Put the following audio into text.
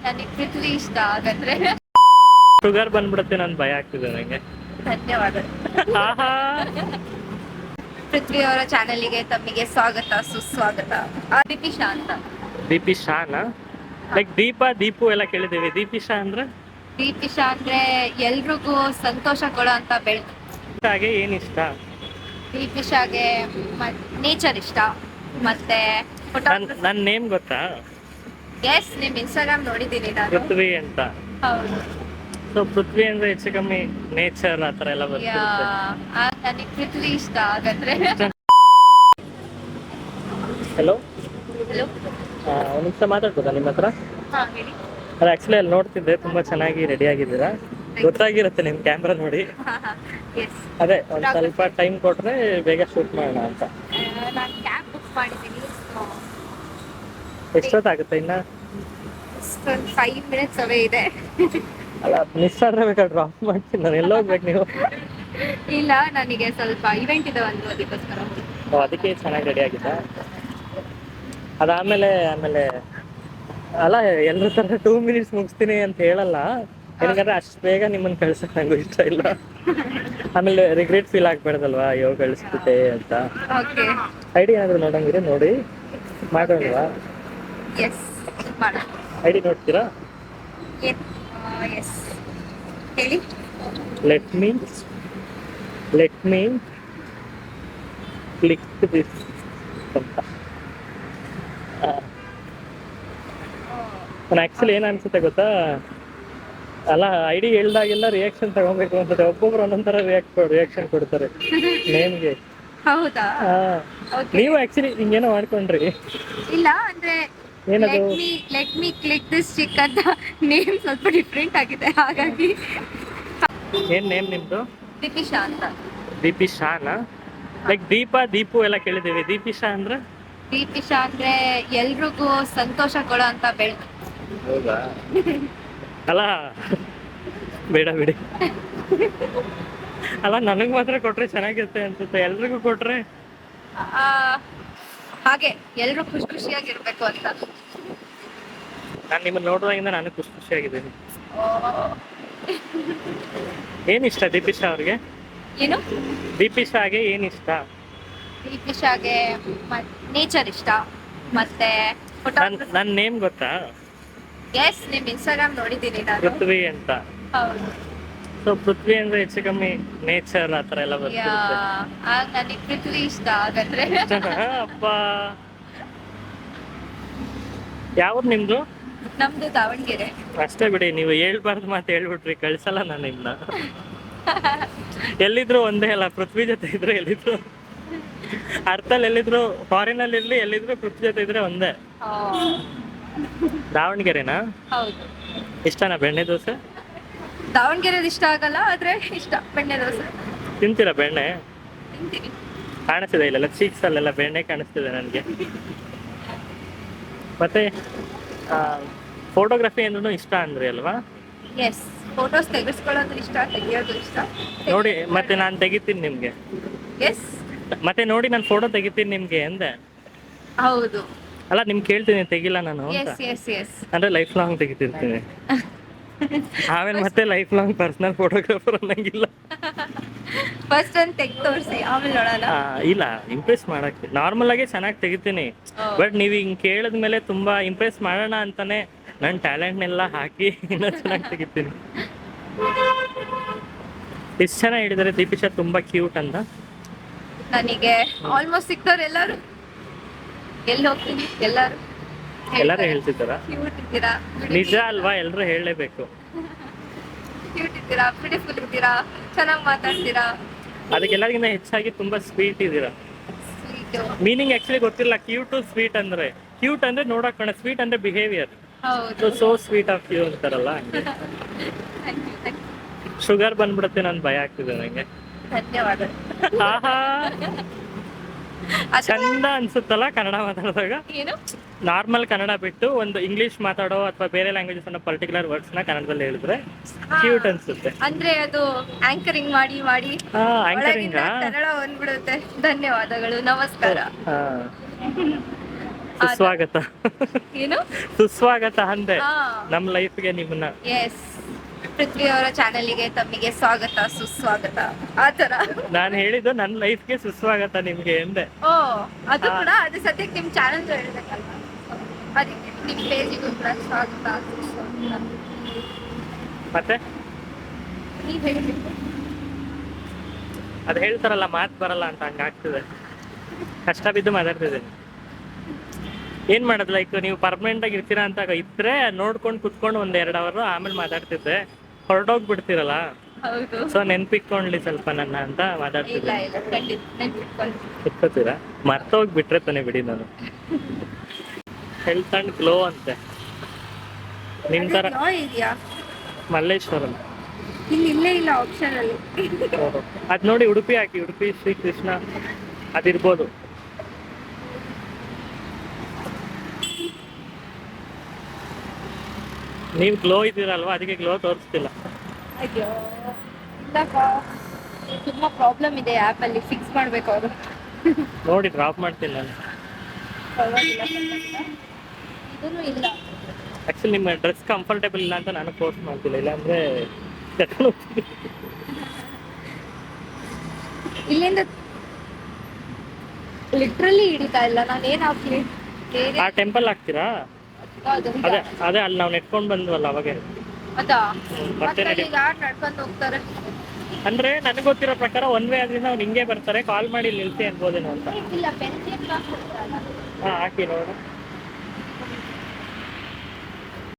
ನನಗೆ ಪೃಥ್ವಿ ಇಷ್ಟ ಹಾಗಾದ್ರೆ. ಶುಗರ್ ಬಂದ್ಬಿಡುತ್ತೆ, ನನ್ ಭಯ ಆಗ್ತಿದೆ ನಂಗೆ. ಧನ್ಯವಾದ. ಆಹಾ. ಪೃಥ್ವಿ ಅವರ ಚಾನೆಲ್ಗೆ ತಮಗೆ ಸ್ವಾಗತ ಸುಸ್ವಾಗತ. ದೀಪಿಶಾ ಅಂತ. ದೀಪಿಶಾನಾ? ಲೈಕ್ ದೀಪ ದೀಪು ಎಲ್ಲ ಕೇಳಿದ್ದೀವಿ. ದೀಪಿಶಾ ಅಂದ್ರೆ ದೀಪಿಶಾ ಅಂದ್ರೆ ಎಲ್ರಿಗೂ ಸಂತೋಷ ಕೊಡೋ ಅಂತ ಬೆಳಕು. ಹಾಗೆ ಏನ್ ಇಷ್ಟ? ದೀಪಿಶಾಗೆ ನೇಚರ್ ಇಷ್ಟ, ಮತ್ತೆ ನನ್ ನೇಮ್ ಗೊತ್ತಾ? ಎಸ್, ನಿಮ್ ಇನ್ಸ್ಟಾಗ್ರಾಮ್ ನೋಡಿದ್ದೀನಿ ನಾನು. ಪೃಥ್ವಿ ಅಂತ. ಹೌದು. ಸೊ ಪೃಥ್ವಿ ಅಂದ್ರೆ ಹೆಚ್ಚು ಕಮ್ಮಿ ನೇಚರ್ ಆತರ ಎಲ್ಲ ಬರ್ತಿರುತ್ತೆ. ನನಗೆ ಪೃಥ್ವಿ ಇಷ್ಟ ಹಾಗಾದ್ರೆ. Hello, hello. ಒಂದ್ ನಿಮಿಷ ಮಾತಾಡ್ಬೋದಾ ನಿಮ್ಮ ಹತ್ರ? ಹಾ, ಹೇಳಿ. ಅದು ಆಕ್ಚುಲಿ ಅಲ್ಲಿ ನೋಡ್ತಿದ್ದೆ, ತುಂಬಾ ಚೆನ್ನಾಗಿ ರೆಡಿ ಆಗಿದ್ದೀರಾ. ಗೊತ್ತಾಗಿರುತ್ತೆ ನಿಮ್ ಕ್ಯಾಮ್ರಾ ನೋಡಿ. ಎಸ್. ಅದೇ ಒಂದ್ ಸ್ವಲ್ಪ ಟೈಮ್ ಕೊಟ್ರೆ ಬೇಗ ಶೂಟ್ ಮಾಡೋಣ ಅಂತ. ನಾನು ಕ್ಯಾಬ್ ಬುಕ್ ಮಾಡಿದ್ದೀನಿ. ಎಷ್ಟೊತ್ತಾಗುತ್ತೆ ಇನ್ನ? 5 ಮಿನಿಟ್ಸ್ ಅವೇ ಇದೆ. ಅಲ್ಲ, ಮಿಸ್ ಆದ್ರೆ ಬೇಕಾದ್ರೆ ಡ್ರಾಪ್ ಮಾಡ್ತೀನಿ ನಾನು. ಎಲ್ಲೋಗ್ಬೇಕು ನೀವು? ಇಲ್ಲ, ನನಗೆ ಸ್ವಲ್ಪ ಇವೆಂಟ್ ಇದೆ ಒಂದು, ಅದಕ್ಕೋಸ್ಕರ. ಅದಕ್ಕೆ ಚೆನ್ನಾಗಿ ರೆಡಿ ಆಗಿದ್ದ. ಅದಾದ್ಮೇಲೆ ಅಲ್ಲ, ಎಲ್ಲರ ತರ 2 ಮಿನಿಟ್ಸ್ ಮುಗಿಸ್ತೀನಿ ಅಂತ ಹೇಳಲ್ಲ. ಏನಂದ್ರೆ ಅಷ್ಟು ಬೇಗ ನಿಮ್ಮನ್ನ ಕಳ್ಸಕ್ ನಂಗೂ ಇಷ್ಟ ಇಲ್ಲ. ಆಮೇಲೆ ರಿಗ್ರೆಟ್ ಫೀಲ್ ಆಗ್ಬೇಡದಲ್ವಾ, ಅಯ್ಯೋ ಕಳಿಸ್ಬಿಟ್ಟೆ ಅಂತ. ಐಡಿ ಏನಾದ್ರು ನೋಡಂಗಿದ್ರೆ ನೋಡಿ ಮಾಡೋಣವಾ? ಎಸ್, ಮಾಡೋಣ. ಐಡಿ ನೋಡ್ತೀರಾ? ಎಸ್, ಹೇಳಿ. ಲೆಟ್ ಮೀ ಕ್ಲಿಕ್ ದಿಸ್ ಅಂತ. ನಾನು ಆಕ್ಚುಲಿ ಏನ್ ಅನ್ಸುತ್ತೆ ಗೊತ್ತಾ? ಅಲ್ಲ, ಐಡಿ ಹೇಳ್ದಾಗೆಲ್ಲ ರಿಯಾಕ್ಷನ್ ತಗೊಬೇಕು ಅನ್ಸುತ್ತೆ. ಒಬ್ಬೊಬ್ರು ಒಂದೊಂದರ ರಿಯಾಕ್ಷನ್ ಕೊಡ್ತಾರೆ ನೇಮ್ಗೆ. ಹೌದಾ? ನೀವು ಆಕ್ಚುಲಿ ಹಿಂಗೇನೋ ಮಾಡ್ಕೊಂಡ್ರಿ. ಇಲ್ಲ ಅಂದ್ರೆ ಏನದು? ಲೆಟ್ ಮೀ ಕ್ಲಿಕ್ ದಿಸ್ ಚಿಕ್ ಅಂತ ನೇಮ್ ಸ್ವಲ್ಪ ಡಿಫ್ರೆಂಟ್ ಆಗಿದೆ, ಹಾಗಾಗಿ. ಏನ್ ನೇಮ್ ನಿಮ್ದು? ದೀಪಿಶಾ ಅಂತ. ದೀಪಿಶಾನಾ? ಲೈಕ್ ದೀಪ ದೀಪು ಎಲ್ಲ ಕೇಳಿದ್ದೀವಿ. ದೀಪಿಶಾ ಅಂದ್ರೆ ದೀಪಿಶಾ ಅಂದ್ರೆ ಎಲ್ರಿಗೂ ಸಂತೋಷ ಕೊಡೋ ಅಂತ ಬೆಳಕು. ಹೌದಾ? ಅಲ್ಲ, ಬೇಡ ಬಿಡಿ. ಅಲ್ಲ, ನನಗ್ ಮಾತ್ರ ಕೊಟ್ರೆ ಚೆನ್ನಾಗಿರುತ್ತೆ ಅನ್ಸುತ್ತೆ. ಎಲ್ರಿಗೂ ಕೊಟ್ರೆ ಹಾಗೆ ಎಲ್ರು ಖುಷಿಯಾಗಿರ್ಬೇಕು ಅಂತ. ನಾನು ನಿಮ್ಮನ್ನ ನೋಡುವಾಗಿಂದ ನಾನು ಖುಷಿಯಾಗಿದ್ದೀನಿ. ಏನ್ ಇಷ್ಟ ದೀಪಿಶಾ ಅವ್ರಿಗೆ? ಏನು? ದೀಪಿಶಾಗೆ ಏನ್ ಇಷ್ಟ? ದೀಪಿಶಾಗೆ ನೇಚರ್ ಇಷ್ಟ, ಮತ್ತೆ ನನ್ ನೇಮ್ ಗೊತ್ತಾ? ಎಸ್, ನಿಮ್ ಇನ್ಸ್ಟಾಗ್ರಾಮ್ ನೋಡಿದ್ದೀನಿ ನಾನು. ಪೃಥ್ವಿ ಅಂತ. ಹೌದು. ಸೊ ಪೃಥ್ವಿ ಅಂದ್ರೆ ಹೆಚ್ಚು ಕಮ್ಮಿ ನೇಚರ್ ಆತರ ಎಲ್ಲ ಬರ್ತಿರುತ್ತೆ. ನನಗೆ ಪೃಥ್ವಿ ಇಷ್ಟ ಹಾಗಾದ್ರೆ. ಅಪ್ಪ, ಯಾವ್ದು ನಿಮ್ದು? ನಮ್ದು ದಾವಣಗೆರೆ. ಅಷ್ಟೇ ಬಿಡಿ, ನೀವು ಹೇಳ್ಬಾರ್ದು ಮಾತು ಹೇಳ್ಬಿಟ್ರಿ, ಕಳ್ಸಲ್ಲ ನಾನು ಇನ್ನ. ಎಲ್ಲಿದ್ರು ಒಂದೇ ಅಲ್ಲ, ಪೃಥ್ವಿ ಜೊತೆ ಇದ್ರೆ ಎಲ್ಲಿದ್ರು ಅರ್ಥಲ್ಲಿ, ಎಲ್ಲಿದ್ರು ಫಾರಿನ್ ಅಲ್ಲಿ ಇರ್ಲಿ, ಎಲ್ಲಿದ್ರು ಪೃಥ್ವಿ ಜೊತೆ ಇದ್ರೆ ಒಂದೇ. ದಾವಣಗೆರೆನಾ? ಹೌದು. ಇಷ್ಟನಾ ಬೆಣ್ಣೆ ದೋಸೆ? ದಾವಣಗೆರೆ ಇಷ್ಟ ಆಗಲ್ಲ, ಆದ್ರೆ ಇಷ್ಟ ಬೆಣ್ಣೆ ದೋಸೆ. ತಿಂತೀರಾ ಬೆಣ್ಣೆ? ತಿಂತೀನಿ. ಕಾಣಿಸ್ತಿದೆ ಇಲ್ಲೆಲ್ಲ ಚೀಕ್ಸ್ ಅಲ್ಲೆಲ್ಲ ಬೆಣ್ಣೆ ಕಾಣಿಸ್ತಿದೆ ನನಗೆ. ಮತ್ತೆ ಫೋಟೋಗ್ರಫಿ ಅಂದ್ರೂ ಇಷ್ಟ ಅಂದ್ರಿ ಅಲ್ವಾ? ಎಸ್, ಫೋಟೋಸ್ ತೆಗೆಸ್ಕೊಳ್ಳೋದು ಇಷ್ಟ, ತೆಗಿಯೋದು ಇಷ್ಟ. ನೋಡಿ, ಮತ್ತೆ ನಾನು ತೆಗಿತೀನಿ ನಿಮ್ಗೆ. ಎಸ್, ಮತ್ತೆ ನೋಡಿ, ನಾನು ಫೋಟೋ ತೆಗಿತೀನಿ ನಿಮ್ಗೆ ಅಂದೆ. ಹೌದು. ಅಲ್ಲ, ನಿಮ್ಗೆ ಕೇಳ್ತೀನಿ, ತೆಗಿಲ್ಲ ನಾನು ಅಂತ. ಅಂದ್ರೆ ಲೈಫ್ ಲಾಂಗ್ ತೆಗಿತಿರ್ತೀನಿ. ಆಮೇಲೆ ಮತ್ತೆ ಲೈಫ್ ಲಾಂಗ್ ಪರ್ಸನಲ್ ಫೋಟೋಗ್ರಾಫರ್ ಅನ್ನಂಗಿಲ್ಲ. ಫಸ್ಟ್ ಒಂದು ತೆಗ್ ತೋರಿಸಿ, ಆಮೇಲೆ ನೋಡೋಣ. ಇಲ್ಲ, ಇಂಪ್ರೆಸ್ ಮಾಡಕ್ಕೆ ನಾರ್ಮಲ್ ಆಗಿ ಚೆನ್ನಾಗಿ ತೆಗಿತೀನಿ. ಬಟ್ ನೀವು ಹಿಂಗ್ ಕೇಳಿದ್ಮೇಲೆ ತುಂಬಾ ಇಂಪ್ರೆಸ್ ಮಾಡೋಣ ಅಂತಾನೆ ನನ್ನ ಟ್ಯಾಲೆಂಟ್ನೆಲ್ಲ ಹಾಕಿ ಇನ್ನೂ ಚೆನ್ನಾಗಿ ತೆಗಿತೀನಿ. ಎಷ್ಟು ಚೆನ್ನಾಗಿ ಹೇಳಿದಾರೆ ದೀಪಿಶಾ, ತುಂಬಾ ಕ್ಯೂಟ್ ಅಂತ. ನನಗೆ ಆಲ್ಮೋಸ್ಟ್ ಸಿಕ್ತವ್ರು ಎಲ್ಲರೂ, ಎಲ್ಲಿ ಹೋಗ್ತೀನಿ ಎಲ್ಲರೂ ಹೇಳ್ತಿದ್ದಾರಾ? ಕ್ಯೂಟ್ ಇದ್ದೀರಾ. ನಿಜ ಅಲ್ವಾ? ಎಲ್ರು ಹೇಳಲೇಬೇಕು. ಕ್ಯೂಟ್ ಇದ್ದೀರಾ, ಬ್ಯೂಟಿಫುಲ್ ಇದ್ದೀರಾ, ಚೆನ್ನಾಗಿ ಮಾತಾಡ್ತೀರಾ. ಅದಕ್ಕೆಲ್ಲರಿಗಿಂತ ಹೆಚ್ಚಾಗಿ ತುಂಬಾ ಸ್ವೀಟ್ ಇದ್ದೀರಾ. ಮೀನಿಂಗ್ ಆಕ್ಚುಲಿ ಗೊತ್ತಿಲ್ಲ. ಕ್ಯೂಟ್ ಸ್ವೀಟ್ ಅಂದ್ರೆ, ಕ್ಯೂಟ್ ಅಂದ್ರೆ ನೋಡಕ್ ಕಾಣ, ಸ್ವೀಟ್ ಅಂದ್ರೆ behaviour. So sweet of you ಅಂತಾರಲ್ಲ. ಶುಗರ್ ಬಂದ್ಬಿಡುತ್ತೆ, ನನ್ ಭಯ ಆಗ್ತಿದೆ ನಂಗೆ. ಧನ್ಯವಾದ. ಆಹಾ, ಚಂದ ಅನ್ಸುತ್ತಲ್ಲ ಕನ್ನಡ ಮಾತಾಡಿದಾಗ. ನಾರ್ಮಲ್ ಕನ್ನಡ ಬಿಟ್ಟು ಒಂದು ಇಂಗ್ಲಿಷ್ ಮಾತಾಡೋ ಅಥವಾ ಬೇರೆ ಲ್ಯಾಂಗ್ವೇಜಸ್ ಅನ್ನೋ ಪರ್ಟಿಕ್ಯುಲರ್ ವರ್ಡ್ಸ್ ನ ಕನ್ನಡದಲ್ಲಿ ಹೇಳಿದ್ರೆ ಕ್ಯೂಟ್ ಅನ್ಸುತ್ತೆ. ಅಂದ್ರೆ ಅದು ಆಂಕರಿಂಗ್ ಮಾಡಿ ಕನ್ನಡ ಬಂದ್ಬಿಡುತ್ತೆ. ಧನ್ಯವಾದಗಳು, ನಮಸ್ಕಾರ. ಸುಸ್ವಾಗತ. ಏನು ಸುಸ್ವಾಗತ ಅಂದೆ ಹಾ ನಮ್ ಲೈಫ್ಗೆ ನಿಮ್ಮನ್ನ. ಎಸ್, ಪೃಥ್ವಿ ಅವರ ಚಾನೆಲ್ಗೆ ತಮಗೆ ಸ್ವಾಗತ ಸುಸ್ವಾಗತ ಆ ತರ. ನಾನು ಹೇಳಿದ್ದು ನನ್ನ ಲೈಫ್ಗೆ ಸುಸ್ವಾಗತ ನಿಮ್ಗೆ ಎಂದೆ. ಓ ಅದು ಕೂಡ ಅದು ಸದ್ಯಕ್ಕೆ ನಿಮ್ ಚಾನೆಲ್ ಹೇಳ್ಬೇಕಲ್ಲ, ಅದಕ್ಕೆ ನಿಮ್ ಪೇಜಿಗೂ ಕೂಡ ಸ್ವಾಗತ ಸುಸ್ವಾಗತ. ಮತ್ತೆ ನೀವ್ ಹೇಳ್ಬೇಕು. ಅದು ಹೇಳ್ತಾರಲ್ಲ ಮಾತು ಬರಲ್ಲ ಅಂತ ಹಂಗಾಗ್ತದೆ, ಕಷ್ಟ ಬಿದ್ದು ಮಾತಾಡ್ತಿದೆ. ಏನ್ ಮಾಡೋದು, ಲೈಕ್ ನೀವು ಪರ್ಮನೆಂಟ್ ಆಗಿ ಇರ್ತೀರಾ ಅಂತ ಇದ್ರೆ ನೋಡ್ಕೊಂಡು ಕುತ್ಕೊಂಡು ಒಂದ್ 2 ಅವರ್ ಆಮೇಲೆ ಮಾತಾಡ್ತಿದ್ದೆ. ಹೊರಟೋಗ್ಬಿಡ್ತೀರಲ್ಲ, ಹೌದು. ಸೊ ನೆನ್ಪಿಟ್ಕೊಂಡ್ಲಿ ಸ್ವಲ್ಪ ನನ್ನ ಅಂತ ಇಲ್ಲ ಮಾತಾಡ್ತಿದ್ದೆ. ಇಲ್ಲ ಖಂಡಿತ ನೆನ್ಪಿಟ್ಕೊಳ್ಳಿ. ಇಟ್ಕೋತೀರಾ? ಮರ್ತೋಗ್ಬಿಟ್ರೆ ತಾನೇ ಬಿಡಿ. ನಾನು ಹೆಲ್ತ್ ಅಂಡ್ ಗ್ಲೋ ಅಂತೆ ನಿಮ್ ತರ. ಅದು law ಇದೆಯಾ? ಮಲ್ಲೇಶ್ವರಂ. ಇಲ್ಲಿ ಇಲ್ಲೇ ಇಲ್ಲ ಆಪ್ಷನ್ ಅಲ್ಲಿ. ಅದ್ ನೋಡಿ, ಉಡುಪಿ ಹಾಕಿ, ಉಡುಪಿ ಶ್ರೀ ಕೃಷ್ಣ ಅದಿರ್ಬೋದು. ನೀವು ಗ್ಲೋ ಇದ್ದೀರಲ್ವಾ, ಅದಕ್ಕೆ ಗ್ಲೋ ತೋರಿಸ್ತಿಲ್ಲ. ಅಯ್ಯೋ ಇಲ್ಲಪ್ಪ, ತುಂಬಾ ಪ್ರಾಬ್ಲಮ್ ಇದೆ ಆ್ಯಪ್ ಅಲ್ಲಿ, ಫಿಕ್ಸ್ ಮಾಡ್ಬೇಕು ಅವರು. ನೋಡಿ ಡ್ರಾಪ್ ಮಾಡ್ತೀನಿ ನಾನು. ಪರವಾಗಿಲ್ಲ, ಇದೂ ಇಲ್ಲ. ಆಕ್ಚುಲಿ ನಿಮ್ಮ ಡ್ರೆಸ್ ಕಂಫರ್ಟೇಬಲ್ ಇಲ್ಲ ಅಂತ ನಾನು ಫೋರ್ಸ್ ಮಾಡ್ತಿಲ್ಲ, ಇಲ್ಲಾಂದ್ರೆ ಕರ್ಕೊಂಡು ಹೋಗ್ತೀನಿ. ಇಲ್ಲಿಂದ ಲಿಟ್ರಲಿ ಹಿಡಿತಾ ಇಲ್ಲ, ನಾನು ಏನ್ ಹಾಕ್ಲಿ? ಆ ಟೆಂಪಲ್ ಹಾಕ್ತೀರಾ? ಯಾವ್ದು? ಅದೇ ಅದೇ ಅಲ್ಲಿ ನಾವು ನೆಟ್ಕೊಂಡು ಬಂದ್ವಲ್ಲ ಅವಾಗೆ. ಅದಾ? ಮತ್ತೆ ಮತ್ತೆ ನಡಿ. ಅಲ್ಲಿ ಯಾರು ನಡ್ಕೊಂಡು ಹೋಗ್ತಾರೆ? ಅಂದ್ರೆ ನನಗೆ ಗೊತ್ತಿರೋ ಪ್ರಕಾರ ಒನ್ ವೇ ಆದ್ರಿಂದ ಅವ್ನು ಹಿಂಗೆ ಬರ್ತಾರೆ, ಕಾಲ್ ಮಾಡಿ ನಿಲ್ಸಿ ಅನ್ಬೋದೇನೋ ಅಂತ. ಇಲ್ಲ, ಪೆನ್ಸಿಲ್ ಹಾಕಿ ನೋಡೋಣ.